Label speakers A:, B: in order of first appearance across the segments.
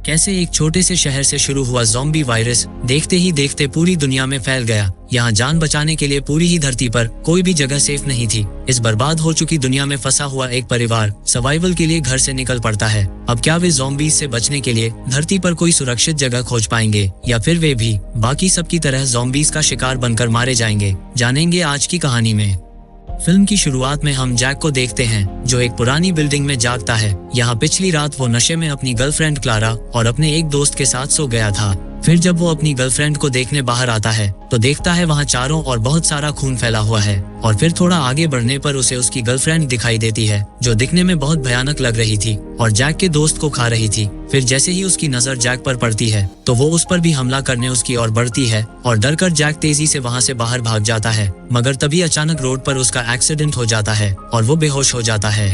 A: कैसे एक छोटे से शहर से शुरू हुआ ज़ॉम्बी वायरस देखते ही देखते पूरी दुनिया में फैल गया। यहाँ जान बचाने के लिए पूरी ही धरती पर कोई भी जगह सेफ नहीं थी। इस बर्बाद हो चुकी दुनिया में फंसा हुआ एक परिवार सर्वाइवल के लिए घर से निकल पड़ता है। अब क्या वे ज़ॉम्बीज से बचने के लिए धरती पर कोई सुरक्षित जगह खोज पाएंगे या फिर वे भी बाकी सबकी तरह ज़ॉम्बीज का शिकार बनकर मारे जाएंगे? जानेंगे आज की कहानी में। फिल्म की शुरुआत में हम जैक को देखते हैं जो एक पुरानी बिल्डिंग में जागता है। यहाँ पिछली रात वो नशे में अपनी गर्लफ्रेंड क्लारा और अपने एक दोस्त के साथ सो गया था। फिर जब वो अपनी गर्लफ्रेंड को देखने बाहर आता है तो देखता है वहाँ चारों ओर बहुत सारा खून फैला हुआ है। और फिर थोड़ा आगे बढ़ने पर उसे उसकी गर्लफ्रेंड दिखाई देती है जो दिखने में बहुत भयानक लग रही थी और जैक के दोस्त को खा रही थी। फिर जैसे ही उसकी नजर जैक पर पड़ती है तो वो उस पर भी हमला करने उसकी ओर बढ़ती है और डरकर जैक तेजी से वहाँ से बाहर भाग जाता है। मगर तभी अचानक रोड पर उसका एक्सीडेंट हो जाता है और वो बेहोश हो जाता है।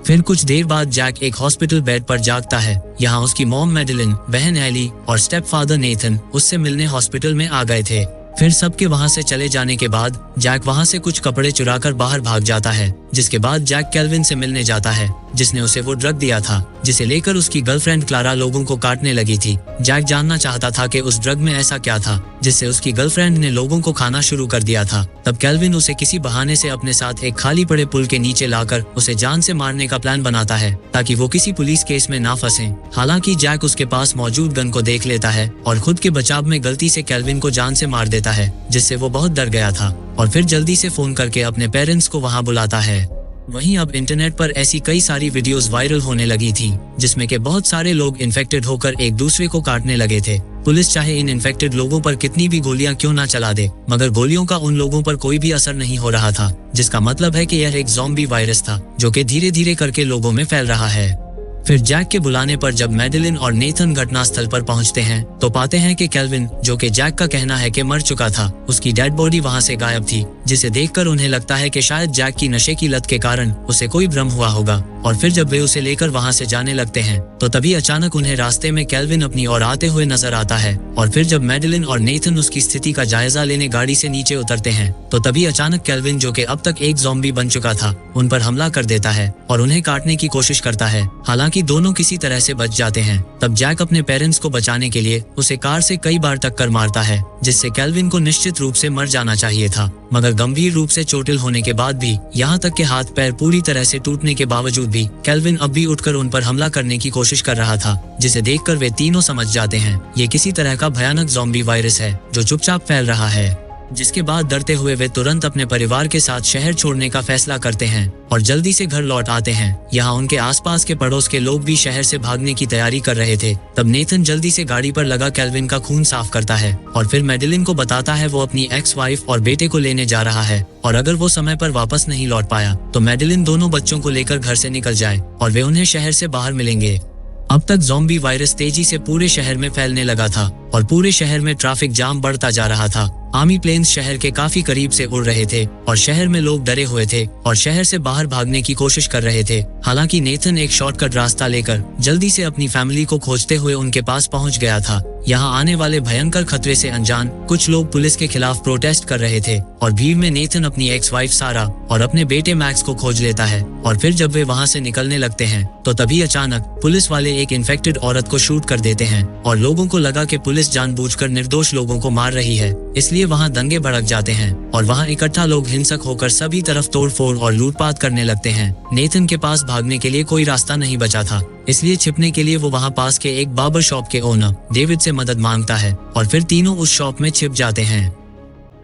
A: फिर कुछ देर बाद जैक एक हॉस्पिटल बेड पर जागता है। यहाँ उसकी मॉम मैडेलिन, बहन एली और स्टेप फादर नेथन उससे मिलने हॉस्पिटल में आ गए थे। फिर सबके वहाँ से चले जाने के बाद जैक वहाँ से कुछ कपड़े चुराकर बाहर भाग जाता है, जिसके बाद जैक केल्विन से मिलने जाता है जिसने उसे वो ड्रग दिया था जिसे लेकर उसकी गर्लफ्रेंड क्लारा लोगों को काटने लगी थी। जैक जानना चाहता था कि उस ड्रग में ऐसा क्या था जिससे उसकी गर्लफ्रेंड ने लोगों को खाना शुरू कर दिया था। तब केल्विन उसे किसी बहाने से अपने साथ एक खाली पड़े पुल के नीचे लाकर उसे जान से मारने का प्लान बनाता है ताकि वो किसी पुलिस केस में ना फंसे। हालांकि जैक उसके पास मौजूद गन को देख लेता है और खुद के बचाव में गलती से केल्विन को जान से मार देता है, जिससे वो बहुत डर गया था और फिर जल्दी से फोन करके अपने पेरेंट्स को वहां बुलाता है। वहीं अब इंटरनेट पर ऐसी कई सारी वीडियोस वायरल होने लगी थी जिसमें के बहुत सारे लोग इन्फेक्टेड होकर एक दूसरे को काटने लगे थे। पुलिस चाहे इन इन्फेक्टेड लोगों पर कितनी भी गोलियां क्यों ना चला दे, मगर गोलियों का उन लोगों पर कोई भी असर नहीं हो रहा था, जिसका मतलब है कि यह एक ज़ॉम्बी वायरस था जो कि धीरे धीरे करके लोगों में फैल रहा है। फिर जैक के बुलाने पर जब मैडेलिन और नेथन घटनास्थल पर पहुंचते हैं तो पाते हैं कि केल्विन, जो कि जैक का कहना है कि मर चुका था, उसकी डेड बॉडी वहां से गायब थी, जिसे देखकर उन्हें लगता है कि शायद जैक की नशे की लत के कारण उसे कोई भ्रम हुआ होगा। और फिर जब वे उसे लेकर वहां से जाने लगते हैं तो तभी अचानक उन्हें रास्ते में केल्विन अपनी ओर आते हुए नजर आता है। और फिर जब मैडेलिन और नेथन उसकी स्थिति का जायजा लेने गाड़ी से नीचे उतरते हैं तो तभी अचानक केल्विन, जो कि अब तक एक ज़ॉम्बी बन चुका था, उन पर हमला कर देता है और उन्हें काटने की कोशिश करता है। हालांकि दोनों किसी तरह से बच जाते हैं। तब जैक अपने पेरेंट्स को बचाने के लिए उसे कार से कई बार टक्कर मारता है, जिससे केल्विन को निश्चित रूप से मर जाना चाहिए था। मगर गंभीर रूप से चोटिल होने के बाद भी, यहाँ तक के हाथ पैर पूरी तरह से टूटने के बावजूद भी, केल्विन अब भी उठकर उन पर हमला करने की कोशिश कर रहा था, जिसे देखकर वे तीनों समझ जाते हैं ये किसी तरह का भयानक ज़ॉम्बी वायरस है जो चुपचाप फैल रहा है। जिसके बाद डरते हुए वे तुरंत अपने परिवार के साथ शहर छोड़ने का फैसला करते हैं और जल्दी से घर लौट आते हैं। यहाँ उनके आसपास के पड़ोस के लोग भी शहर से भागने की तैयारी कर रहे थे। तब नेथन जल्दी से गाड़ी पर लगा केल्विन का खून साफ करता है और फिर मैडेलिन को बताता है वो अपनी एक्स वाइफ और बेटे को लेने जा रहा है और अगर वो समय पर वापस नहीं लौट पाया तो मैडेलिन दोनों बच्चों को लेकर घर से निकल जाए और वे उन्हें शहर से बाहर मिलेंगे। अब तक ज़ॉम्बी वायरस तेजी से पूरे शहर में फैलने लगा था और पूरे शहर में ट्रैफिक जाम बढ़ता जा रहा था। आर्मी प्लेन्स शहर के काफी करीब से उड़ रहे थे और शहर में लोग डरे हुए थे और शहर से बाहर भागने की कोशिश कर रहे थे। हालांकि नेथन एक शॉर्टकट रास्ता लेकर जल्दी से अपनी फैमिली को खोजते हुए उनके पास पहुंच गया था। यहाँ आने वाले भयंकर खतरे से अनजान कुछ लोग पुलिस के खिलाफ प्रोटेस्ट कर रहे थे और भीड़ में नेथन अपनी एक्स वाइफ सारा और अपने बेटे मैक्स को खोज लेता है। और फिर जब वे वहाँ से निकलने लगते हैं तो तभी अचानक पुलिस वाले एक इन्फेक्टेड औरत को शूट कर देते हैं और लोगों को लगा कि पुलिस जानबूझकर निर्दोष लोगों को मार रही है, इसलिए वहाँ दंगे भड़क जाते हैं और वहाँ इकट्ठा लोग हिंसक होकर सभी तरफ तोड़फोड़ और लूटपाट करने लगते हैं। नेथन के पास भागने के लिए कोई रास्ता नहीं बचा था, इसलिए छिपने के लिए वो वहाँ पास के एक बार्बर शॉप के ओनर डेविड से मदद मांगता है और फिर तीनों उस शॉप में छिप जाते हैं।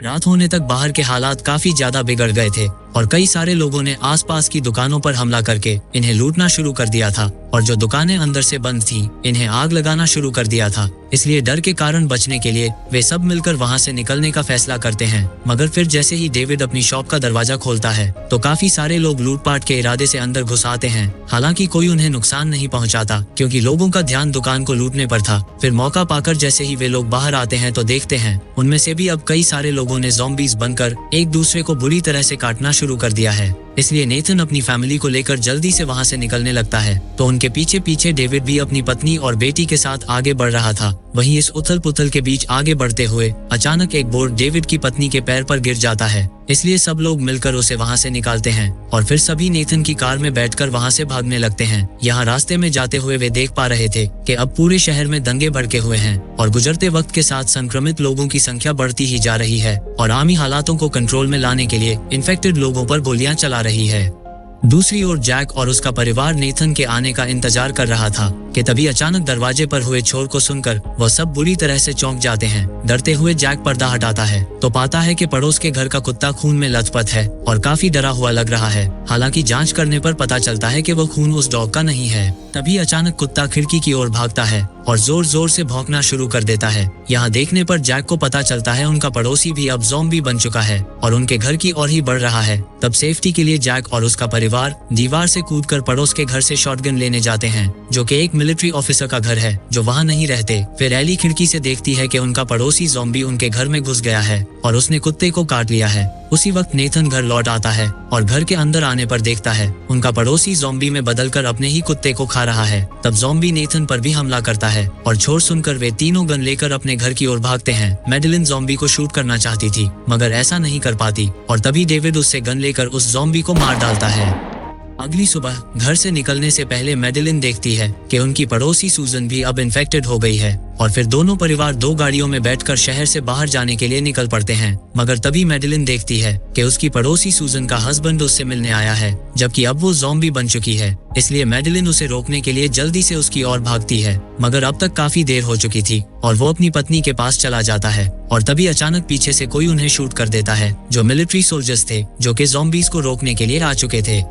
A: रात होने तक बाहर के हालात काफी ज्यादा बिगड़ गए थे और कई सारे लोगों ने आसपास की दुकानों पर हमला करके इन्हें लूटना शुरू कर दिया था और जो दुकानें अंदर से बंद थी इन्हें आग लगाना शुरू कर दिया था। इसलिए डर के कारण बचने के लिए वे सब मिलकर वहां से निकलने का फैसला करते हैं। मगर फिर जैसे ही डेविड अपनी शॉप का दरवाजा खोलता है तो काफी सारे लोग लूटपाट के इरादे से अंदर घुस आते हैं। हालांकि कोई उन्हें नुकसान नहीं पहुंचाता क्योंकि लोगों का ध्यान दुकान को लूटने पर था। फिर मौका पाकर जैसे ही वे लोग बाहर आते हैं तो देखते हैं उनमें से भी अब कई सारे लोगों ने ज़ॉम्बीज बनकर एक दूसरे को बुरी तरह से काटना शुरू कर दिया है। इसलिए नेथन अपनी फैमिली को लेकर जल्दी से वहाँ से निकलने लगता है। तो उनके पीछे पीछे डेविड भी अपनी पत्नी और बेटी के साथ आगे बढ़ रहा था। वहीं इस उथल पुथल के बीच आगे बढ़ते हुए अचानक एक बोर्ड डेविड की पत्नी के पैर पर गिर जाता है, इसलिए सब लोग मिलकर उसे वहाँ से निकालते हैं और फिर सभी नेथन की कार में बैठकर वहाँ से भागने लगते हैं। यहाँ रास्ते में जाते हुए वे देख पा रहे थे कि अब पूरे शहर में दंगे भड़के हुए हैं और गुजरते वक्त के साथ संक्रमित लोगों की संख्या बढ़ती ही जा रही है और आर्मी हालातों को कंट्रोल में लाने के लिए इन्फेक्टेड लोगों पर गोलियां चला रही है। दूसरी ओर जैक और उसका परिवार नेथन के आने का इंतजार कर रहा था कि तभी अचानक दरवाजे पर हुए शोर को सुनकर वह सब बुरी तरह से चौंक जाते हैं। डरते हुए जैक पर्दा हटाता है तो पाता है कि पड़ोस के घर का कुत्ता खून में लथपथ है और काफी डरा हुआ लग रहा है। हालांकि जांच करने पर पता चलता है कि वह खून उस डॉग का नहीं है। तभी अचानक कुत्ता खिड़की की ओर भागता है और जोर जोर से भौंकना शुरू कर देता है। यहाँ देखने पर जैक को पता चलता है उनका पड़ोसी भी अब ज़ॉम्बी बन चुका है और उनके घर की ओर ही बढ़ रहा है। तब सेफ्टी के लिए जैक और उसका परिवार दीवार से कूदकर पड़ोस के घर से शॉटगन लेने जाते हैं, जो कि एक मिलिट्री ऑफिसर का घर है जो वहाँ नहीं रहते। फिर एली खिड़की से देखती है कि उनका पड़ोसी ज़ॉम्बी उनके घर में घुस गया है और उसने कुत्ते को काट लिया है। उसी वक्त नेथन घर लौट आता है और घर के अंदर आने पर देखता है उनका पड़ोसी ज़ॉम्बी में बदलकर अपने ही कुत्ते को खा रहा है। तब ज़ॉम्बी नेथन पर भी हमला करता है और शोर सुनकर वे तीनों गन लेकर अपने घर की ओर भागते हैं। मैडेलिन ज़ॉम्बी को शूट करना चाहती थी मगर ऐसा नहीं कर पाती और तभी डेविड उससे गन लेकर उस ज़ॉम्बी को मार डालता है। अगली सुबह घर से निकलने से पहले मैडेलिन देखती है कि उनकी पड़ोसी सूजन भी अब इन्फेक्टेड हो गई है और फिर दोनों परिवार 2 गाड़ियों में बैठकर शहर से बाहर जाने के लिए निकल पड़ते हैं। मगर तभी मैडेलिन देखती है कि उसकी पड़ोसी सूजन का हस्बैंड उससे मिलने आया है, जबकि अब वो ज़ॉम्बी बन चुकी है। इसलिए मैडेलिन उसे रोकने के लिए जल्दी से उसकी ओर भागती है, मगर अब तक काफी देर हो चुकी थी और वो अपनी पत्नी के पास चला जाता है। और तभी अचानक पीछे से कोई उन्हें शूट कर देता है, जो मिलिट्री सोल्जर्स थे जो कि ज़ॉम्बीज को रोकने के लिए आ चुके थे।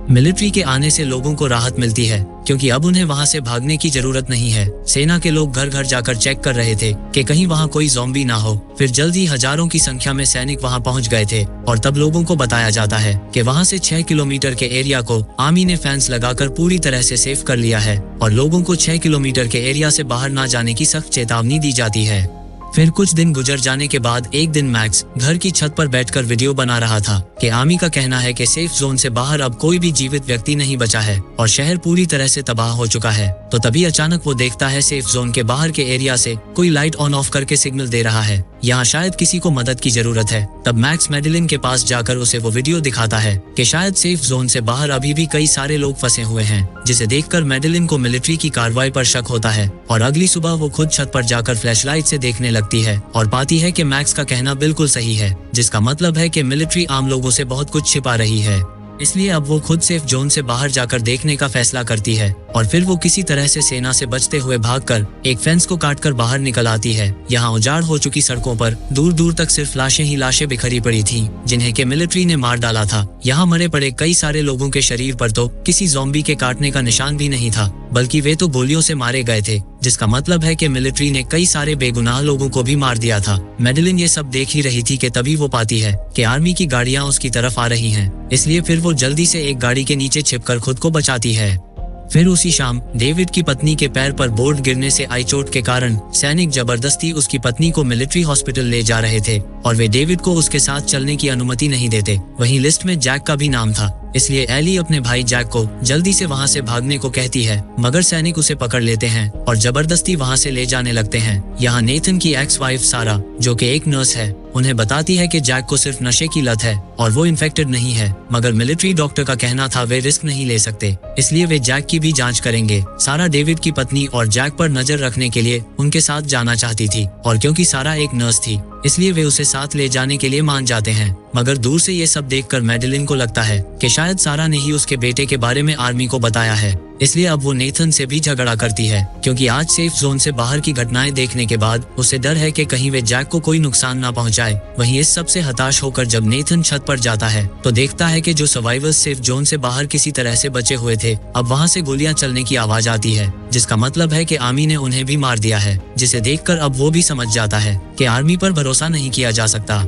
A: मिलिट्री के आने से लोगों को राहत मिलती है क्योंकि अब उन्हें वहां से भागने की जरूरत नहीं है। सेना के लोग घर घर जाकर चेक कर रहे थे कि कहीं वहां कोई ज़ॉम्बी ना हो। फिर जल्द ही हजारों की संख्या में सैनिक वहां पहुंच गए थे और तब लोगों को बताया जाता है कि वहां से 6 किलोमीटर के एरिया को आर्मी ने फेंस लगाकर पूरी तरह से सेफ कर लिया है और लोगों को 6 किलोमीटर के एरिया से बाहर ना जाने की सख्त चेतावनी दी जाती है। फिर कुछ दिन गुजर जाने के बाद एक दिन मैक्स घर की छत पर बैठकर वीडियो बना रहा था कि आर्मी का कहना है कि सेफ जोन से बाहर अब कोई भी जीवित व्यक्ति नहीं बचा है और शहर पूरी तरह से तबाह हो चुका है। तो तभी अचानक वो देखता है सेफ जोन के बाहर के एरिया से कोई लाइट ऑन ऑफ करके सिग्नल दे रहा है, यहाँ शायद किसी को मदद की जरूरत है। तब मैक्स मैडेलिन के पास जाकर उसे वो वीडियो दिखाता है कि शायद सेफ जोन से बाहर अभी भी कई सारे लोग फंसे हुए हैं, जिसे देखकर मैडेलिन को मिलिट्री की कार्रवाई पर शक होता है और अगली सुबह वो खुद छत पर जाकर फ्लैशलाइट से देखने लगती है और पाती है कि मैक्स का कहना बिल्कुल सही है, जिसका मतलब है कि मिलिट्री आम लोगों से बहुत कुछ छिपा रही है। इसलिए अब वो खुद सेफ जोन से बाहर जाकर देखने का फैसला करती है और फिर वो किसी तरह से सेना से बचते हुए भागकर एक फेंस को काटकर बाहर निकल आती है। यहाँ उजाड़ हो चुकी सड़कों पर दूर दूर तक सिर्फ लाशें ही लाशें बिखरी पड़ी थीं, जिन्हें के मिलिट्री ने मार डाला था। यहाँ मरे पड़े कई सारे लोगों के शरीर पर तो किसी ज़ॉम्बी के काटने का निशान भी नहीं था, बल्कि वे तो गोलियों से मारे गए थे, जिसका मतलब है कि मिलिट्री ने कई सारे बेगुनाह लोगों को भी मार दिया था। मैडेलिन ये सब देख ही रही थी कि तभी वो पाती है कि आर्मी की गाड़ियां उसकी तरफ आ रही हैं। इसलिए फिर वो जल्दी से एक गाड़ी के नीचे छिपकर खुद को बचाती है। फिर उसी शाम डेविड की पत्नी के पैर पर बोर्ड गिरने से आई चोट के कारण सैनिक जबरदस्ती उसकी पत्नी को मिलिट्री हॉस्पिटल ले जा रहे थे और वे डेविड को उसके साथ चलने की अनुमति नहीं देते। वहीं लिस्ट में जैक का भी नाम था, इसलिए एली अपने भाई जैक को जल्दी से वहां से भागने को कहती है, मगर सैनिक उसे पकड़ लेते हैं और जबरदस्ती वहां से ले जाने लगते हैं। यहाँ नेथन की एक्स वाइफ सारा, जो कि एक नर्स है, उन्हें बताती है कि जैक को सिर्फ नशे की लत है और वो इन्फेक्टेड नहीं है, मगर मिलिट्री डॉक्टर का कहना था वे रिस्क नहीं ले सकते, इसलिए वे जैक की भी जांच करेंगे। सारा डेविड की पत्नी और जैक पर नजर रखने के लिए उनके साथ जाना चाहती थी और क्योंकि सारा एक नर्स थी इसलिए वे उसे साथ ले जाने के लिए मान जाते हैं। मगर दूर से ये सब देखकर मैडेलिन को लगता है कि शायद सारा ने ही उसके बेटे के बारे में आर्मी को बताया है, इसलिए अब वो नेथन से भी झगड़ा करती है, क्योंकि आज सेफ जोन से बाहर की घटनाएं देखने के बाद उसे डर है कि कहीं वे जैक को कोई नुकसान ना पहुंचाए। वहीं इस सब से हताश होकर जब नेथन छत पर जाता है तो देखता है कि जो सर्वाइवर्स सेफ जोन से बाहर किसी तरह से बचे हुए थे, अब वहां से गोलियां चलने की आवाज आती है, जिसका मतलब है कि आर्मी ने उन्हें भी मार दिया है, जिसे देखकर अब वो भी समझ जाता है कि आर्मी पर भरोसा नहीं किया जा सकता।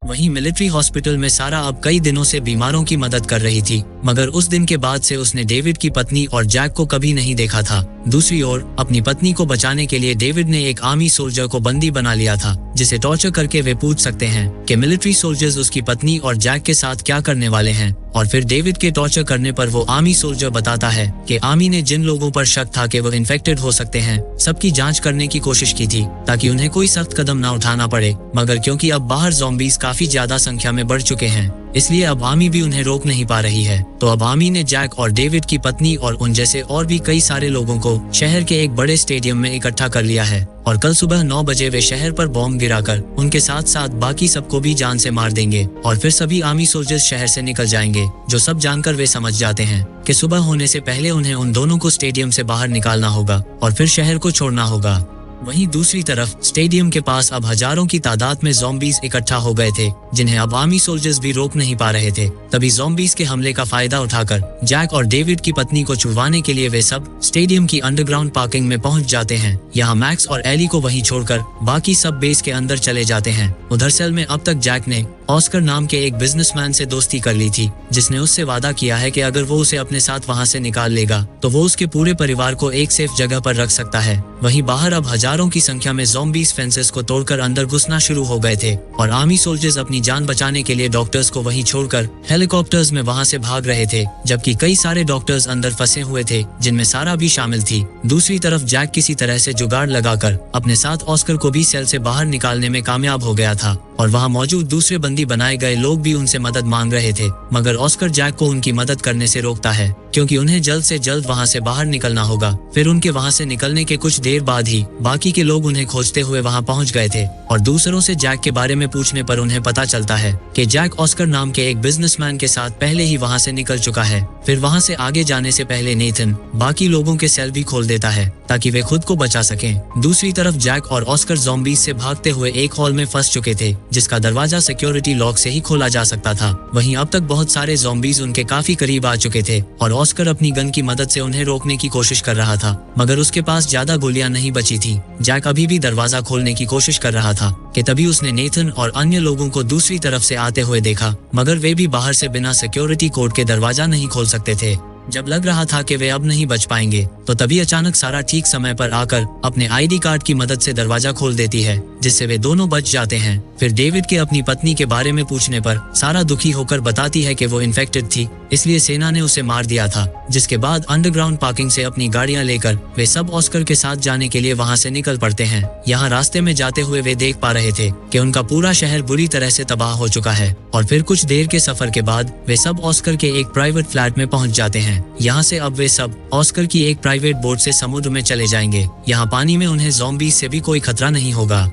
A: वहीं मिलिट्री हॉस्पिटल में सारा अब कई दिनों से बीमारों की मदद कर रही थी, मगर उस दिन के बाद से उसने डेविड की पत्नी और जैक को कभी नहीं देखा था। दूसरी ओर अपनी पत्नी को बचाने के लिए डेविड ने एक आर्मी सोल्जर को बंदी बना लिया था, जिसे टॉर्चर करके वे पूछ सकते हैं कि मिलिट्री सोल्जर्स उसकी पत्नी और जैक के साथ क्या करने वाले हैं। और फिर डेविड के टॉर्चर करने पर वो आर्मी सोल्जर बताता है कि आर्मी ने जिन लोगों पर शक था कि वो इन्फेक्टेड हो सकते हैं, सबकी जांच करने की कोशिश की थी ताकि उन्हें कोई सख्त कदम न उठाना पड़े। मगर क्योंकि अब बाहर ज़ॉम्बीज काफी ज्यादा संख्या में बढ़ चुके हैं, इसलिए अब आर्मी भी उन्हें रोक नहीं पा रही है। तो अब आर्मी ने जैक और डेविड की पत्नी और उन जैसे और भी कई सारे लोगों को शहर के एक बड़े स्टेडियम में इकट्ठा कर लिया है और कल सुबह 9 बजे वे शहर पर बॉम्ब गिराकर उनके साथ साथ बाकी सबको भी जान से मार देंगे और फिर सभी आर्मी सोल्जर्स शहर से निकल जाएंगे। जो सब जानकर वे समझ जाते हैं कि सुबह होने से पहले उन्हें उन दोनों को स्टेडियम से बाहर निकालना होगा और फिर शहर को छोड़ना होगा। वहीं दूसरी तरफ स्टेडियम के पास अब हजारों की तादाद में ज़ॉम्बीज इकट्ठा हो गए थे, जिन्हें अब आर्मी सोल्जर्स भी रोक नहीं पा रहे थे। तभी ज़ॉम्बीज के हमले का फायदा उठाकर जैक और डेविड की पत्नी को छुड़वाने के लिए वे सब स्टेडियम की अंडरग्राउंड पार्किंग में पहुंच जाते हैं। यहाँ मैक्स और एली को वहीं छोड़कर बाकी सब बेस के अंदर चले जाते हैं। उधर सेल में अब तक जैक ने ऑस्कर नाम के एक बिजनेसमैन से दोस्ती कर ली थी, जिसने उससे वादा किया है कि अगर वो उसे अपने साथ वहां से निकाल लेगा तो वो उसके पूरे परिवार को एक सेफ जगह पर रख सकता है। वहीं बाहर अब हजारों की संख्या में ज़ॉम्बीज फेंसेस को तोड़कर अंदर घुसना शुरू हो गए थे और आर्मी सोल्जर्स अपनी जान बचाने के लिए डॉक्टर्स को वहीं छोड़कर हेलीकॉप्टर्स में वहां से भाग रहे थे, जबकि कई सारे डॉक्टर्स अंदर फंसे हुए थे, जिनमें सारा भी शामिल थी। दूसरी तरफ जैक किसी तरह से जुगाड़ लगाकर अपने साथ ऑस्कर को भी सेल से बाहर निकालने में कामयाब हो गया था और वहां मौजूद दूसरे बंदी बनाए गए लोग भी उनसे मदद मांग रहे थे। मगर ऑस्कर जैक को उनकी मदद करने से रोकता है, क्योंकि उन्हें जल्द से जल्द वहां से बाहर निकलना होगा। फिर उनके वहां से निकलने के कुछ देर बाद ही बाकी के लोग उन्हें खोजते हुए वहां पहुंच गए थे और दूसरों से जैक के बारे में पूछने पर उन्हें पता चलता है कि जैक ऑस्कर नाम के एक बिजनेसमैन के साथ पहले ही वहां से निकल चुका है। फिर वहां से आगे जाने से पहले नेथन बाकी लोगों के सेल भी खोल देता है ताकि वे खुद को बचा सकें। दूसरी तरफ जैक और ऑस्कर ज़ॉम्बीज से भागते हुए एक हॉल में फंस चुके थे, जिसका दरवाजा सिक्योरिटी लॉक से ही खोला जा सकता था। वहीं अब तक बहुत सारे ज़ॉम्बीज उनके काफी करीब आ चुके थे और ऑस्कर अपनी गन की मदद से उन्हें रोकने की कोशिश कर रहा था, मगर उसके पास ज्यादा गोलियां नहीं बची थी। जैक अभी भी दरवाजा खोलने की कोशिश कर रहा था कि तभी उसने नेथन और अन्य लोगों को दूसरी तरफ से आते हुए देखा, मगर वे भी बाहर से बिना सिक्योरिटी कोड के दरवाजा नहीं खोल सकते थे। जब लग रहा था कि वे अब नहीं बच पाएंगे, तो तभी अचानक सारा ठीक समय पर आकर अपने आईडी कार्ड की मदद से दरवाजा खोल देती है, जिससे वे दोनों बच जाते हैं। फिर डेविड के अपनी पत्नी के बारे में पूछने पर सारा दुखी होकर बताती है कि वो इन्फेक्टेड थी, इसलिए सेना ने उसे मार दिया था। जिसके बाद अंडरग्राउंड पार्किंग से अपनी गाड़ियां लेकर वे सब ऑस्कर के साथ जाने के लिए वहां से निकल पड़ते हैं। यहाँ रास्ते में जाते हुए वे देख पा रहे थे कि उनका पूरा शहर बुरी तरह से तबाह हो चुका है और फिर कुछ देर के सफर के बाद वे सब ऑस्कर के एक प्राइवेट फ्लैट में पहुंच जाते हैं। यहाँ से अब वे सब ऑस्कर की एक प्राइवेट बोट से समुद्र में चले जाएंगे। यहाँ पानी में उन्हें ज़ॉम्बीज से भी कोई खतरा नहीं होगा।